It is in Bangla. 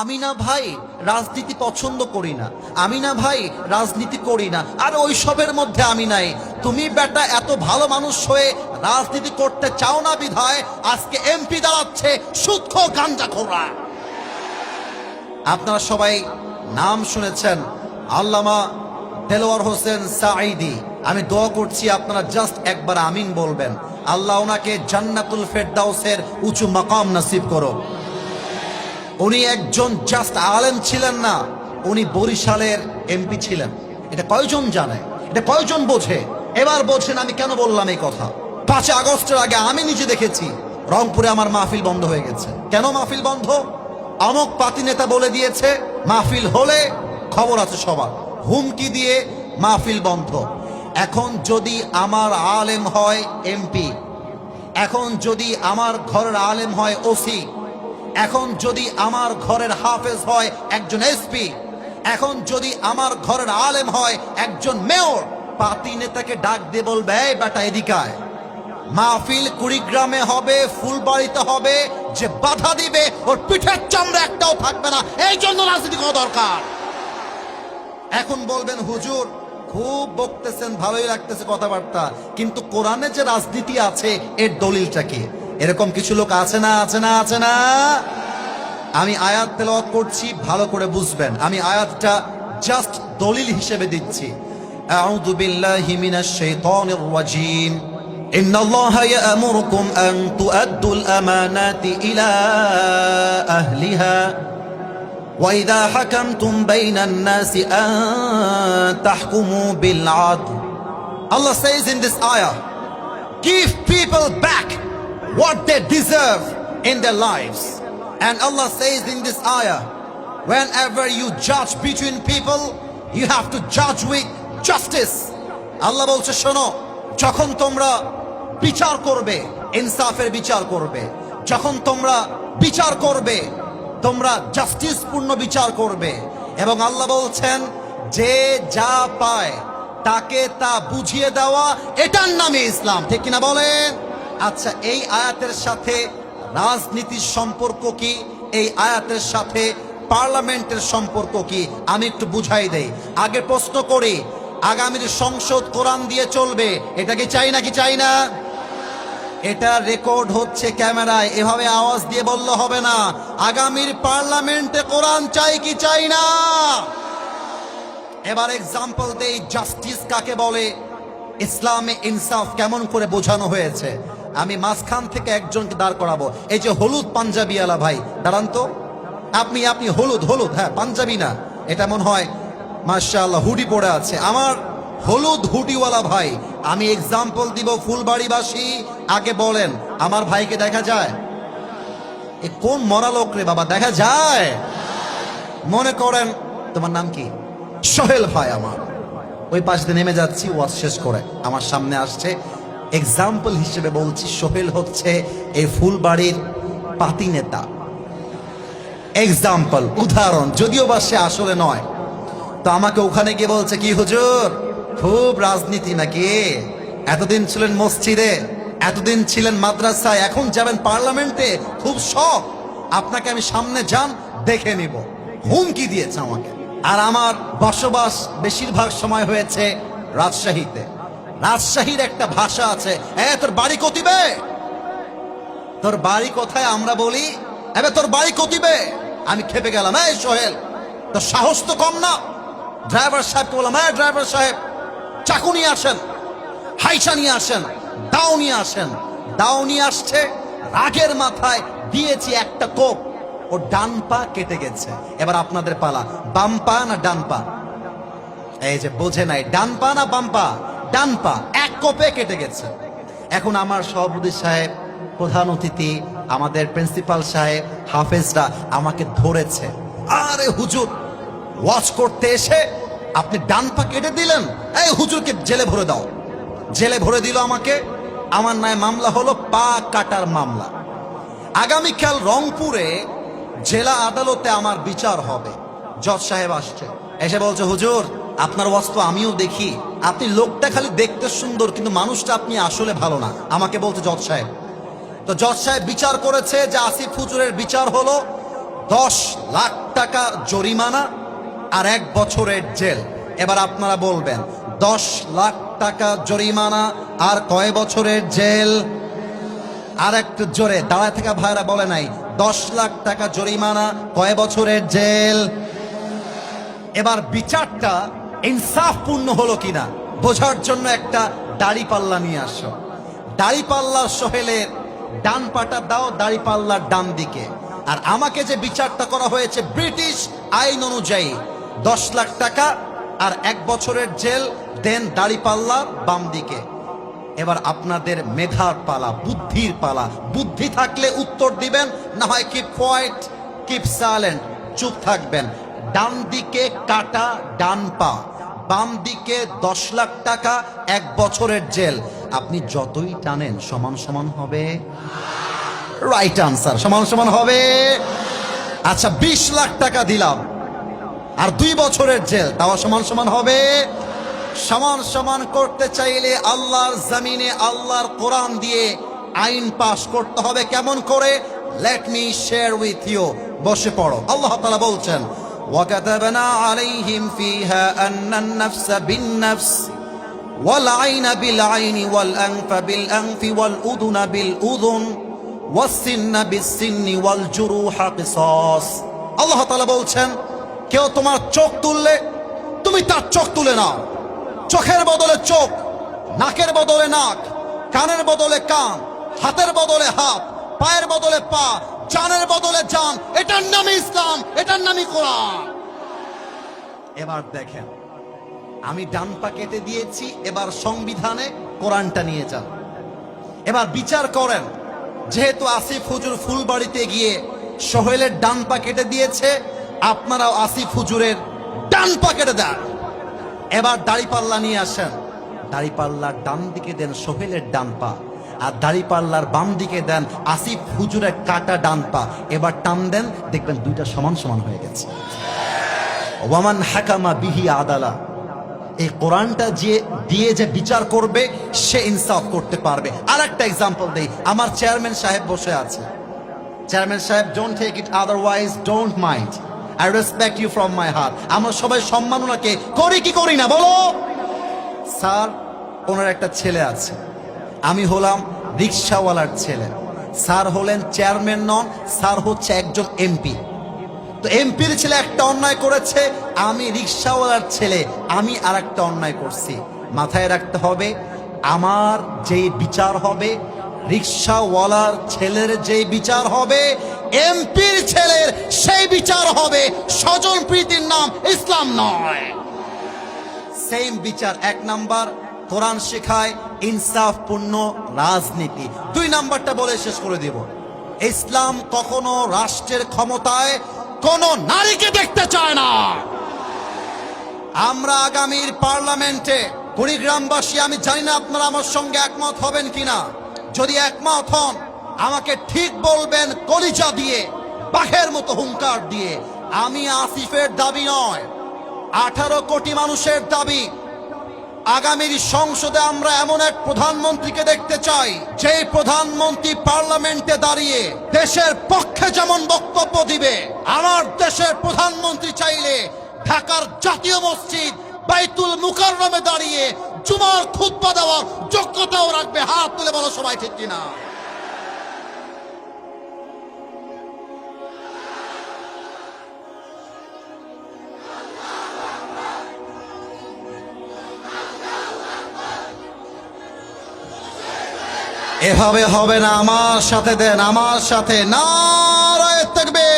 আমি না ভাই রাজনীতি পছন্দ করি না, আমি না ভাই রাজনীতি করি না, আর ওইসবের মধ্যে আমি নাই। তুমি বেটা এত ভালো মানুষ হয়ে রাজনীতি করতে চাও না বিধায় আজকে এমপি দাঁড়াচ্ছে সুদখোর গাঞ্জাখোররা। আপনারা সবাই নাম শুনেছেন আল্লামা দেলোয়ার হোসেন সাঈদী। আমি দোয়া করছি আপনারা জাস্ট একবার আমিন বলবেন। আল্লাহ ওনাকে জান্নাতুল ফেরদাউসের উঁচু মাকাম নসিব করো। উনি একজন জাস্ট আলেম ছিলেন না, উনি বরিশালের এমপি ছিলেন। এটা কয়জন জানে? এটা কয়জন বোঝে? এবার বলছেন আমি কেন বললাম এই কথা। 5 আগস্টের আগে আমি নিজে দেখেছি রংপুরে আমার মাহফিল বন্ধ হয়ে গেছে। কেন মাহফিল বন্ধ? অমুক পাতি নেতা বলে দিয়েছে মাহফিল হলে খবর আছে সবার, হুমকি দিয়ে মাহফিল বন্ধ। এখন যদি আমার আলেম হয় এমপি, এখন যদি আমার ঘরের আলেম হয় ওসি, এখন যদি আমার ঘরের হাফেজ হয় একজন এসপি, এখন যদি আমার ঘরের আলেম হয় একজন মেয়র, পাতি নেতাকে ডাক দিয়ে বলবে এই বেটা এদিকে আয়। মাহফিল কুড়িগ্রামে হবে, ফুলবাড়িতে হবে, যে বাধা দিবে ওর পিঠের চামড়া একটাও থাকবে না। এই জন্য রাজনীতি করা দরকার। এখন বলবেন হুজুর খুব বকতেছেন, ভালোই লাগতেছে কথাবার্তা, কিন্তু কোরআনে যে রাজনীতি আছে এর দলিলটা কি? এরকম কিছু লোক আছে না? আছে না? আছে না? আমি আয়াত তেলাওয়াত করছি, ভালো করে বুঝবেন। আমি আয়াতটা জাস্ট দলিল হিসেবে দিচ্ছি। আউযু বিল্লাহি মিনাশ শাইতানির রাজীম। ইন্নাল্লাহা ইয়া'মুরুকুম আন তু'আদ্দুল আমানাতি ইলা আহলিহা ওয়া ইযা হাকামতুম বাইনান নাসি আন তাহকুমু বিল আদল। Allah says in this ayah, give people back what they deserve in their lives. And Allah says in this ayah, whenever you judge between people, you have to judge with justice. Allah বলছে শোনো, যখন তোমরা বিচার করবে ইনসাফের বিচার করবে, যখন তোমরা বিচার করবে তোমরা জাস্টিস পূর্ণ বিচার করবে। এবং আল্লাহ বলছেন যে যা পায় তাকে তা বুঝিয়ে দেওয়া, এটার নামে ইসলাম। ঠিক কিনা বলেন? আচ্ছা, এই আয়াতের সাথে রাজনীতির সম্পর্ক কি? এই আয়াতের সাথে পার্লামেন্টের সম্পর্ক কি? আমি একটু বুঝাই দেই। আগে প্রশ্ন করি, আগামীর সংসদ কোরআন দিয়ে চলবে, এটা কি চাই নাকি চাই না? এটা রেকর্ড হচ্ছে ক্যামেরায়, এভাবে আওয়াজ দিয়ে বললে হবে না। আগামীর পার্লামেন্টে কোরআন চাই কি চাই না? এবার এক্সাম্পল দেই, জাস্টিস কাকে বলে, ইসলামে ইনসাফ কেমন করে বোঝানো হয়েছে। আমি মাঝখান থেকে একজনকে দাঁড় করাবো। এই যে হলুদ পাঞ্জাবিওয়ালা ভাই, দাঁড়ান তো। আপনি হলুদ হলুদ, হ্যাঁ পাঞ্জাবি না, এটা মনে হয় মাশাআল্লাহ হুডি পরে আছে। আমার হলুদ হুডিওয়ালা ভাই, আমি এক্সাম্পল দিব ফুলবাড়িবাসী। আগে বলেন আমার ভাইকে দেখা যায়? এ কোন মরা লোক রে বাবা, দেখা যায়? মনে করেন তোমার নাম কি? সোহেল ভাই। আমার ওই পাশ দিয়ে নেমে যাচ্ছি, ওয়াজ শেষ করে আমার সামনে আসছে। এক্সাম্পল হিসেবে বলছি, সোহেল হচ্ছে এই ফুলবাড়ির পাতি নেতা। এক্সাম্পল, উদাহরণ, যদিও বা সে আসলে নয়। তো আমাকে ওখানে গিয়ে বলছে কি হুজুর খুব রাজনীতি নাকি? এতদিন ছিলেন মসজিদে, এতদিন ছিলেন মাদ্রাসায়, এখন যাবেন পার্লামেন্টে, খুব শখ। আপনাকে আমি সামনে যান দেখে নিব, হুমকি দিয়েছে আমাকে। আর আমার বসবাস বেশিরভাগ সময় হয়েছে রাজশাহীতে। রাজশাহীর একটা ভাষা আছে, তোর বাড়ি কতিবে, তোর বাড়ি কোথায় আমরা বলি, এবার তোর বাড়ি কতিবে। আমি খেপে গেলাম, এই সোহেল তোর সাহস তো কম না। ড্রাইভার সাহেবকে বললাম, ড্রাইভার সাহেব চাকু নিয়ে আসেন, হাইসা নিয়ে আসেন, দাও নিয়ে আসেন। দাও নিয়ে আসছে, রাগের মাথায় দিয়েছি একটা কোপ, ও ডান পা কেটে গেছে। এবার আপনাদের পালা, বাম পা না ডান পা? এই যে বোঝে নাই, ডান পা না বাম পা? ডান পা, এক কোপে কেটে গেছে। এখন আমার সভাপতি সাহেব, প্রধান অতিথি, আমাদের প্রিন্সিপাল সাহেব, হাফেজরা আমাকে ধরেছে, আরে হুজুর ওয়াজ করতে এসে আপনি ডান পা কেটে দিলেন, এই হুজুরকে জেলে ভরে দাও। জেলে ভরে দিল আমাকে। আমার নামে মামলা হলো পা কাটার মামলা। আগামীকাল রংপুরে জেলা আদালতে আমার বিচার হবে। জজ সাহেব আসছে, এসে বলছে হুজুর আপনার ওয়াজ তো আমিও দেখি, আপনি লোকটা খালি দেখতে সুন্দর কিন্তু মানুষটা আপনি আসলে ভালো না। আমাকে বলছে জজ সাহেব। তো জজ সাহেব বিচার করেছে যে আসিফ হুজুরের বিচার হলো 10 লাখ টাকা জরিমানা আর 1 বছরের জেল। এবার আপনারা বলবেন 10 লাখ টাকা জরিমানা আর কয় বছরের জেল? আর একটু জোরে দাঁড়ায় থাকা ভাইরা বলে নাই 10 লাখ টাকা জরিমানা, কয় বছরের জেল? এবার বিচারটা ইনসাফপূর্ণ হলো কিনা বোঝার জন্য একটা দাড়িপাল্লা নিয়ে আসো। দাড়িপাল্লার সোহেলের ডান পাটা দাও দাড়িপাল্লার ডান দিকে। আর আমাকে যে বিচারটা করা হয়েছে ব্রিটিশ আইন অনুযায়ী 10 লাখ টাকা আর 1 বছরের জেল, দেন দাড়িপাল্লা বাম দিকে। এবার আপনাদের মেধার পালা, বুদ্ধির পালা। বুদ্ধি থাকলে উত্তর দিবেন, না হয় কিপ কোয়াইট, কিপ সাইলেন্ট, চুপ থাকবেন। ডান দিকে কাটা ডান পা, বাম দিকে 10 লাখ টাকা 1 বছরের জেল। আপনি যতই টানেন সমান সমান হবে। রাইট আনসার, সমান সমান হবে। আচ্ছা 20 লাখ টাকা দিলাম আর 2 বছরের জেল, তাও সমান সমান হবে। সমান সমান করতে চাইলে আল্লাহর জমিনে আল্লাহর কোরআন দিয়ে আইন পাশ করতে হবে। কেমন করে? Let me share with you. বসে পড়ো। আল্লাহ তাআলা বলছেন ওয়াকাতাবনা আলাইহিম ফিহা আন্নান নাফসা বিন-নাফস ওয়াল আইনা বিল আইনি ওয়াল আনফা বিল আনফি ওয়াল উযুনা বিল উযুন ওয়াস সিন্না বিস সিন্নি ওয়াল জুরুহা কিসাস। আল্লাহ তাআলা বলছেন কেউ তোমার চোখ তুললে তুমি তার চোখ তুলে নাও। চোখের বদলে চোখ, নাকের বদলে নাক, কানের বদলে কান, হাতের বদলে হাত, পায়ের বদলে পা, জানের বদলে জান। এটার নামই ইসলাম, এটার নামই কোরআন। এবার দেখেন আমি ডান পা কেটে দিয়েছি, এবার সংবিধানে কোরআনটা নিয়ে যান। এবার বিচার করেন, যেহেতু আসিফ হুজুর ফুলবাড়িতে গিয়ে সোহেলের ডান পা কেটে দিয়েছে, আপনারাও আসিফ হুজুরের ডান পা কেটে দেন। এবার দাড়িপাল্লা নিয়ে আসেন, দাড়িপাল্লার ডান দিকে দেন সোহেলের ডান পা, আর দাড়িপাল্লার বাম দিকে দেন আসিফ হুজুরের কাটা ডান পা। এবার টান দেন, দেখবেন দুইটা সমান সমান হয়ে গেছে। ওয়ামান হাকামা বিহি আদালা। এই কোরআনটা যে দিয়ে যে বিচার করবে সে ইনসাফ করতে পারবে। আর একটা এক্সাম্পল দেই, আমার চেয়ারম্যান সাহেব বসে আছে। চেয়ারম্যান সাহেব, don't take it otherwise, don't mind, I respect you from my heart. আমরা সবাই সম্মান ওনাকে করি কি করি না বলো? স্যার ওনার একটা ছেলে আছে, আমি হলাম রিক্সাওয়ালার ছেলে, স্যার হলেন চেয়ারম্যান নন, স্যার হচ্ছে একজন এমপি। তো এমপির ছেলে একটা অন্যায় করেছে, আমি রিক্সাওয়ালার ছেলে আমি আর একটা অন্যায় করছি। মাথায় রাখতে হবে আমার যেই বিচার হবে, রিক্সাওয়ালার ছেলের যেই বিচার হবে, এমপির ছেলের সেই বিচার হবে। স্বজন প্রীতির নাম ইসলাম নয়। সেম বিচার। 1 নাম্বার কোরআন শেখায় ইনসাফপূর্ণ রাজনীতি। 2 নাম্বারটা বলে শেষ করে দিব, ইসলাম কখনো রাষ্ট্রের ক্ষমতায় কোন নারীকে দেখতে চায় না। আমরা আগামীর পার্লামেন্টে কুড়িগ্রামবাসী, আমি জানি না আপনারা আমার সঙ্গে একমত হবেন কিনা, যদি একমত হন আমাকে ঠিক বলবেন কলিজা দিয়ে, বাঘের মতো হুঙ্কার দিয়ে। আমি আসিফের দাবি নয়, 18 কোটি মানুষের দাবি। আগামীর সংসদে আমরা এমন এক প্রধানমন্ত্রীকে দেখতে চাই, যে প্রধানমন্ত্রী পার্লামেন্টে দাঁড়িয়ে দেশের পক্ষে যেমন বক্তব্য দিবে। আমার দেশের প্রধানমন্ত্রী চাইলে ঢাকার জাতীয় মসজিদ বাইতুল মুকাররমে দাঁড়িয়ে জুমার খুতবা দেওয়ার যোগ্যতাও রাখবে। হাত তুলে বলো সবাই, ঠিক কিনা? এভাবে হবে না, আমার সাথে দেন, আমার সাথে নারায়ে তাকবীর।